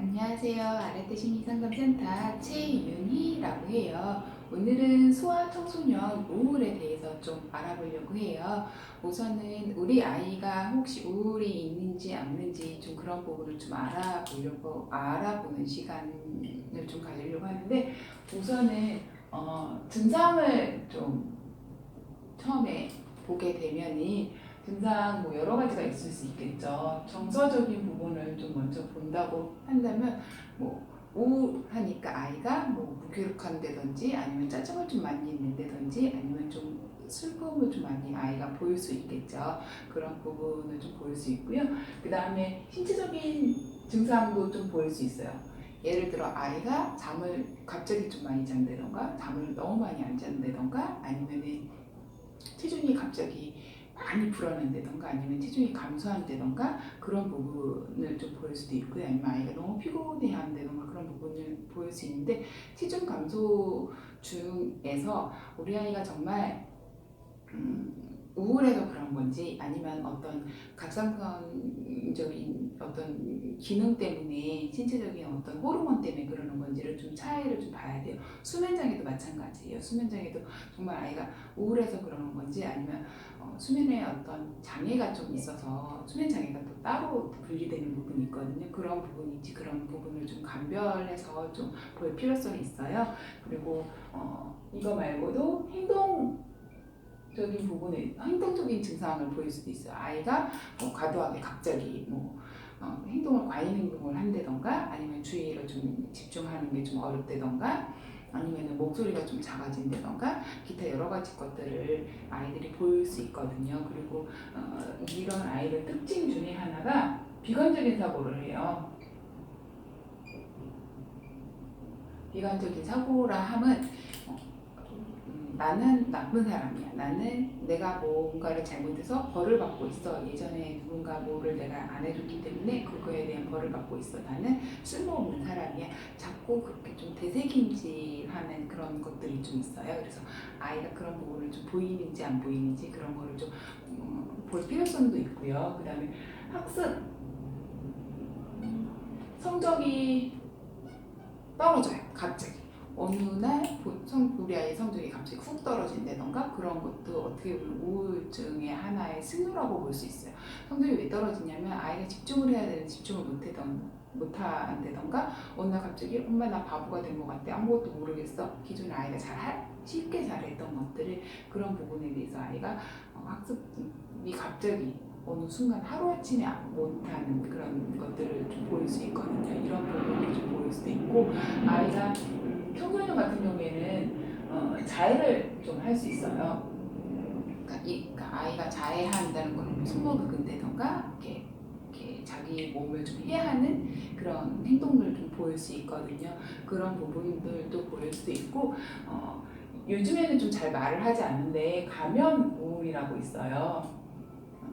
안녕하세요. 아래떼 심리상담센터 최윤희라고 해요. 오늘은 소아 청소년 우울에 대해서 좀 알아보려고 해요. 우선은 우리 아이가 혹시 우울이 있는지 없는지 좀 그런 부분을 좀 알아보는 시간을 좀 가지려고 하는데, 우선은 증상을 좀 처음에 보게 되면은 증상 뭐 여러 가지가 있을 수 있겠죠. 정서적인 부분을 좀 먼저 본다고 한다면, 뭐 우울하니까 아이가 뭐 무기력한다든지, 아니면 짜증을 좀 많이 낸다든지, 아니면 좀 슬픔을 좀 많이 아이가 보일 수 있겠죠. 그런 부분을 좀 보일 수 있고요. 그 다음에 신체적인 증상도 좀 보일 수 있어요. 예를 들어 아이가 잠을 갑자기 좀 많이 잔다던가, 잠을 너무 많이 안 잔다던가, 아니면은 체중이 갑자기 많이 불어난다던가, 아니면 체중이 감소한다던가, 그런 부분을 좀 보일 수도 있고요. 아니면 아이가 너무 피곤해한다던가 그런 부분을 보일 수 있는데, 체중 감소 중에서 우리 아이가 정말 우울해서 그런 건지, 아니면 어떤 각상선적인 어떤 기능 때문에, 신체적인 어떤 호르몬 때문에 그러는 건지를 좀 차이를 좀 봐야 돼요. 수면장애도 마찬가지예요. 수면장애도 정말 아이가 우울해서 그러는 건지, 아니면 수면에 어떤 장애가 좀 있어서 수면장애가 또 따로 분리되는 부분이 있거든요. 그런 부분인지, 그런 부분을 좀 감별해서 좀 볼 필요성이 있어요. 그리고 이거 말고도 행동적인 증상을 보일 수도 있어요. 아이가 과도하게 갑자기 과잉 행동을 한다던가, 아니면 주의를 좀 집중하는 게 좀 어렵다던가, 아니면 목소리가 좀 작아진다던가, 기타 여러 가지 것들을 아이들이 보일 수 있거든요. 그리고 이런 아이들 특징 중에 하나가 비관적인 사고를 해요. 비관적인 사고라 함은 나는 나쁜 사람이야. 나는 내가 뭔가를 잘못해서 벌을 받고 있어. 예전에 누군가 뭐를 내가 안 해줬기 때문에 그거에 대한 벌을 받고 있어. 나는 쓸모없는 사람이야. 자꾸 그렇게 좀 되새김질하는 그런 것들이 좀 있어요. 그래서 아이가 그런 부분을 좀 보이는지 안 보이는지, 그런 거를 좀 볼 필요성도 있고요. 그 다음에 학습 성적이 떨어져요. 갑자기. 어느 날 우리 아이 성적이 갑자기 훅 떨어진다던가, 그런 것도 어떻게 보면 우울증의 하나의 징후라고 볼 수 있어요. 성적이 왜 떨어지냐면, 아이가 집중을 해야 되는데 집중을 못한다던가, 어느 날 갑자기 엄마 나 바보가 된 것 같아, 아무것도 모르겠어. 기존에 아이가 쉽게 잘했던 것들을, 그런 부분에 대해서 아이가 학습이 갑자기 어느 순간 하루아침에 못하는 그런 것들을 좀 보일 수 있거든요. 이런 부분이 좀 보일 수도 있고, 아이가 청소년 같은 경우에는 자해를 좀 할 수 있어요. 그러니까 아이가 자해한다는 건 손목을 긋는다던가, 이렇게 자기 몸을 좀 해하는 그런 행동을 좀 보일 수 있거든요. 그런 부분들도 보일 수도 있고, 요즘에는 좀 잘 말을 하지 않는데 가면 우울이라고 있어요.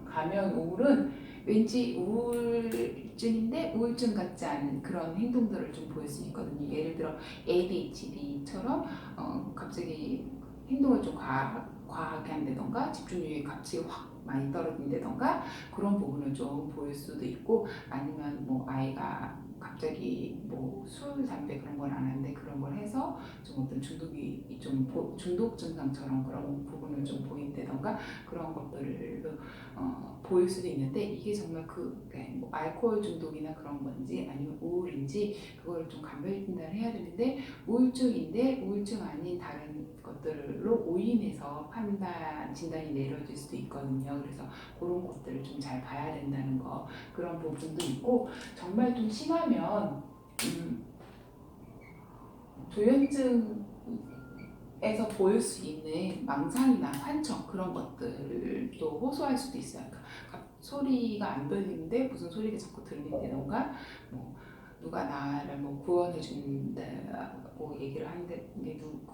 가면 우울은 왠지 우울증인데 우울증 같지 않은 그런 행동들을 좀 보일 수 있거든요. 예를 들어 ADHD처럼 갑자기 행동을 좀 과하게 한다던가, 집중력이 갑자기 확 많이 떨어진다던가, 그런 부분을 좀 보일 수도 있고, 아니면 뭐 아이가 갑자기 뭐 술, 담배 그런 걸 안 하는데 그런 걸 해서 좀 어떤 중독 증상처럼 그런 부분을 좀 보인다던가, 그런 것들을 보일 수도 있는데, 이게 정말 뭐 알코올 중독이나 그런 건지, 아니면 우울인지, 그거를 좀 감별 진단을 해야 되는데, 우울증인데 우울증 아닌 다른 것들로 오인해서 진단이 내려질 수도 있거든요. 그래서 그런 것들을 좀 잘 봐야 된다는 거, 그런 부분도 있고, 정말 좀 심하면 조현증 에서 보일 수 있는 망상이나 환청, 그런 것들도 호소할 수도 있어요. 그러니까 소리가 안 들리는데 무슨 소리가 자꾸 들린다던가, 뭐 누가 나를 뭐 구원해 준다고 얘기를 하는데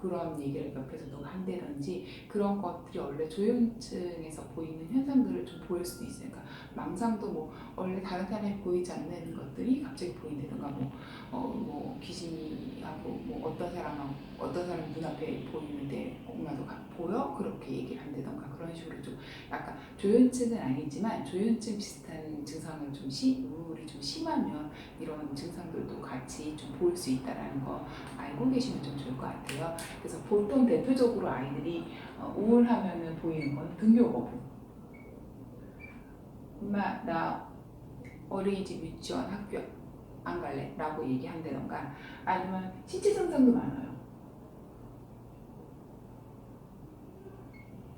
그런 얘기를 옆에서 누가 한다든지, 그런 것들이 원래 조현증에서 보이는 현상들을 좀 보일 수도 있어요. 그러니까 망상도 뭐 원래 다른 사람이 보이지 않는 것들이 갑자기 보인다던가, 뭐 귀신하고 뭐 어떤 사람 눈앞에 보이는데 엄마도 보여? 그렇게 얘기를 한다던가, 그런 식으로 좀 약간 조현증은 아니지만 조현증 비슷한 증상을 우울이 좀 심하면 이런 증상 증상들도 같이 좀 보일 수 있다는 거 알고 계시면 좀 좋을 것 같아요. 그래서 보통 대표적으로 아이들이 우울하면은 보이는 건 등교 거부. 엄마 나 어린이집 유치원 학교 안 갈래 라고 얘기한다던가, 아니면 신체 증상도 많아요.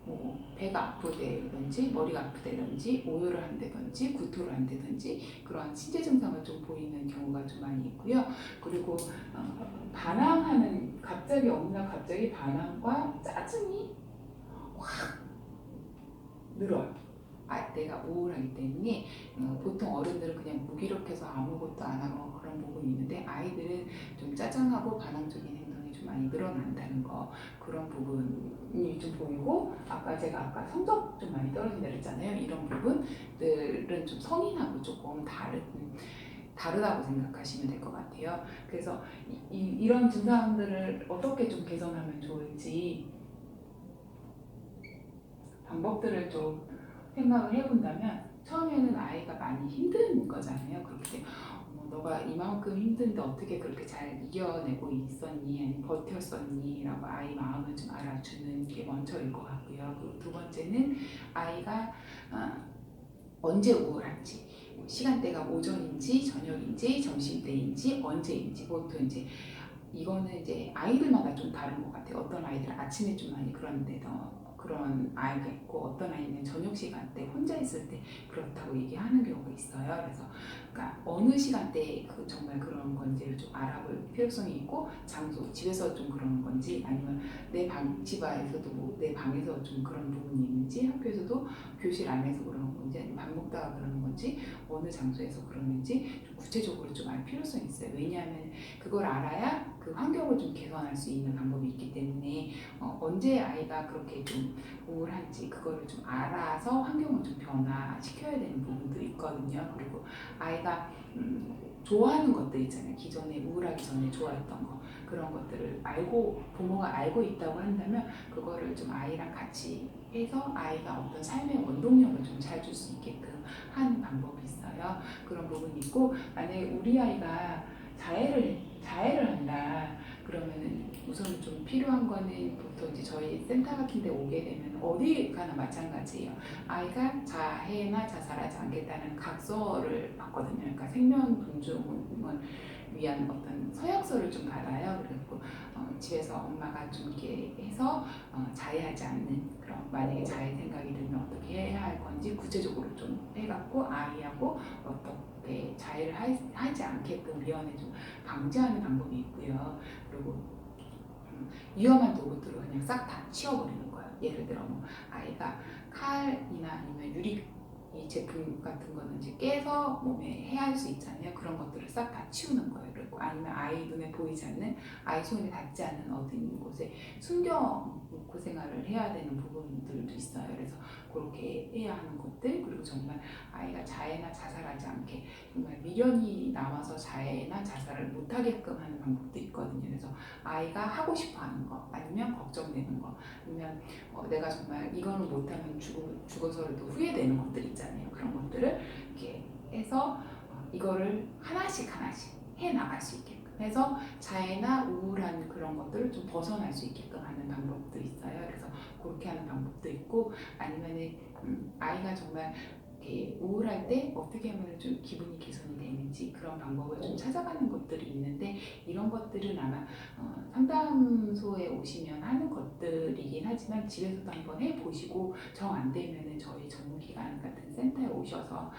뭐 배가 아프다든지 머리가 아프다든지 오열을 한다든지 구토를 한다든지 그런 신체 증상을 좀 보이는 경우가 좀 많이 있고요. 그리고 반항하는, 갑자기 어느 날 갑자기 반항과 짜증이 확 늘어요. 내가 우울하기 때문에. 보통 어른들은 그냥 무기력해서 아무것도 안 하고 그런 부분이 있는데, 아이들은 좀 짜증하고 반항적인 행동이 좀 많이 늘어난다는 거, 그런 부분이 좀 보이고, 제가 성적 좀 많이 떨어진다 그랬잖아요. 이런 부분들은 좀 성인하고 조금 다르다고 생각하시면 될 것 같아요. 그래서 이런 증상들을 어떻게 좀 개선하면 좋을지 방법들을 좀 생각을 해본다면, 처음에는 아이가 많이 힘든 거잖아요. 그렇기 때문에 너가 이만큼 힘든데 어떻게 그렇게 잘 이겨내고 있었니? 아니면 버텼었니? 라고 아이 마음을 좀 알아주는 게 먼저일 것 같고요. 그리고 두 번째는 아이가 언제 우울한지, 시간대가 오전인지 저녁인지 점심때인지 언제인지, 보통 이제 이거는 이제 아이들마다 좀 다른 것 같아요. 어떤 아이들은 아침에 좀 많이 그런 아이가 있고, 어떤 아이는 저녁 시간대 혼자 있을 때 그렇다고 얘기하는 경우가 있어요. 그래서 그러니까 어느 시간대에 정말 그런 건지를 좀 알아볼 필요성이 있고, 장소, 집에서 좀 그런 건지, 아니면 집안에서도 내 방에서 좀 그런 부분이 있는지, 학교에서도 교실 안에서 그러는 건지, 아니면 밥 먹다가 그러는 건지, 어느 장소에서 그러는지 좀 구체적으로 좀 알 필요성이 있어요. 왜냐하면 그걸 알아야 그 환경을 좀 개선할 수 있는 방법이 있기 때문에, 언제 아이가 그렇게 좀 우울한지 그거를 좀 알아서 환경을 좀 변화시켜야 되는 부분도 있거든요. 그리고 아이가 좋아하는 것들 있잖아요. 기존에 우울하기 전에 좋아했던 거, 그런 것들을 부모가 알고 있다고 한다면 그거를 좀 아이랑 같이 해서 아이가 어떤 삶의 원동력을 좀 잘 줄 수 있게끔 하는 방법이 있어요. 그런 부분이 있고, 만약에 우리 아이가 자해를 한다 그러면은 우선 좀 필요한 거는, 보통 이제 저희 센터 같은 데 오게 되면 어디 가나 마찬가지예요. 아이가 자해나 자살하지 않겠다는 각서를 받거든요. 그러니까 생명 존중을 위한 어떤 서약서를 좀 받아요. 그리고 집에서 엄마가 좀 이렇게 해서 자해하지 않는, 그런 만약에 자해 생각이 들면 어떻게 해야 할 건지 구체적으로 좀 해갖고 아이하고 어떻게 자해를 하지 않게끔 미연에 좀 방지하는 방법이 있고요. 그리고 위험한 도구들을 그냥 싹 다 치워버리는 거예요. 예를 들어 아이가 칼이나 아니면 유리 이 제품 같은 거는 이제 깨서 몸에 해할 수 있잖아요. 그런 것들을 싹 다 치우는 거예요. 그리고 아니면 아이 눈에 보이지 않는, 아이 손에 닿지 않는 어디 곳에 숨겨 놓고 생활을 해야 되는 부분들도 있어요. 그래서 그렇게 해야 하는 것들, 그리고 정말 아이가 자해나 자살하지 않게 정말 미련이 남아서 자해나 자살을 못하게끔 하는 방법도 있거든요. 그래서 아이가 하고 싶어하는 거, 아니면 걱정되는 거, 아니면 내가 정말 이거는 못하면 죽어서라도 후회되는 것들 있잖아요. 그런 것들을 이렇게 해서 이거를 하나씩 해 나갈 수 있게끔 해서 자해나 우울한 그런 것들을 좀 벗어날 수 있게끔 하는 방법도 있어요. 그래서 그렇게 하는 방법도 있고, 아니면은 아이가 정말 우울할 때 어떻게 하면 좀 기분이 개선이 되는지 그런 방법을 좀 찾아가는 것들이 있는데, 이런 것들은 아마 상담소에 오시면 하는 것들이긴 하지만, 집에서도 한번 해보시고 정 안 되면은 저희 전문기관 같은 센터에 오셔서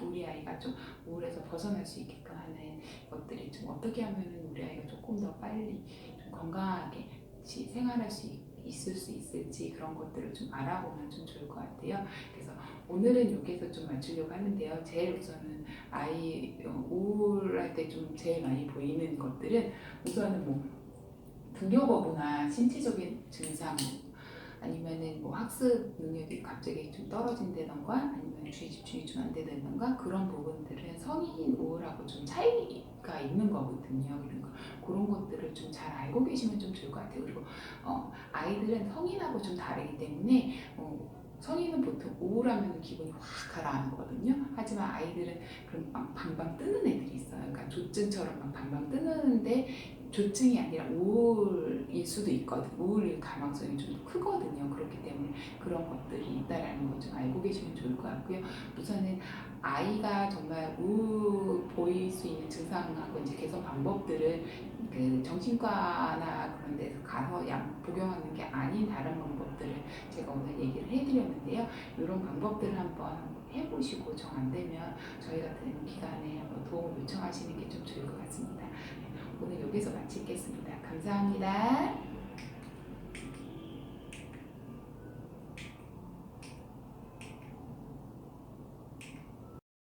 우리 아이가 좀 우울해서 벗어날 수 있게끔 하는 것들이 좀 어떻게 하면은 우리 아이가 조금 더 빨리 좀 건강하게 생활할 수 있을 수 있을지, 그런 것들을 좀 알아보면 좀 좋을 것 같아요. 그래서 오늘은 여기서 좀 맞추려고 하는데요. 제일 우선은 아이 우울할 때 좀 제일 많이 보이는 것들은, 우선은 등교 거부나 신체적인 증상, 아니면은 학습 능력이 갑자기 좀 떨어진다던가, 아니면 주의 집중이 좀 안 된다던가, 그런 부분들은 성인 우울하고 좀 차이가 있는 거거든요. 그러니까 그런 것들을 좀 잘 알고 계시면 좀 좋을 것 같아요. 그리고 아이들은 성인하고 좀 다르기 때문에 성인은 보통 우울하면 기분이 확 가라앉거든요. 하지만 아이들은 그럼 막 방방 뜨는 애들이 있어요. 그러니까 조증처럼 막 방방 뜨는데 조증이 아니라 우울일 수도 있거든. 우울일 가능성이 좀 더 크거든요. 그렇기 때문에 그런 것들이 있다라는 걸 좀 알고 계시면 좋을 것 같고요. 우선은 아이가 정말 보일 수 있는 증상하고 이제 개선 방법들을 그 정신과나 그런 데서 가서 약 복용하는 게 아닌 다른 방법들을 제가 오늘 얘기를 해드렸는데요. 이런 방법들을 한번 해보시고 정 안 되면 저희 같은 기관에 한번 도움을 요청하시는 게 좀 좋을 것 같습니다. 오늘 여기서 마치겠습니다. 감사합니다.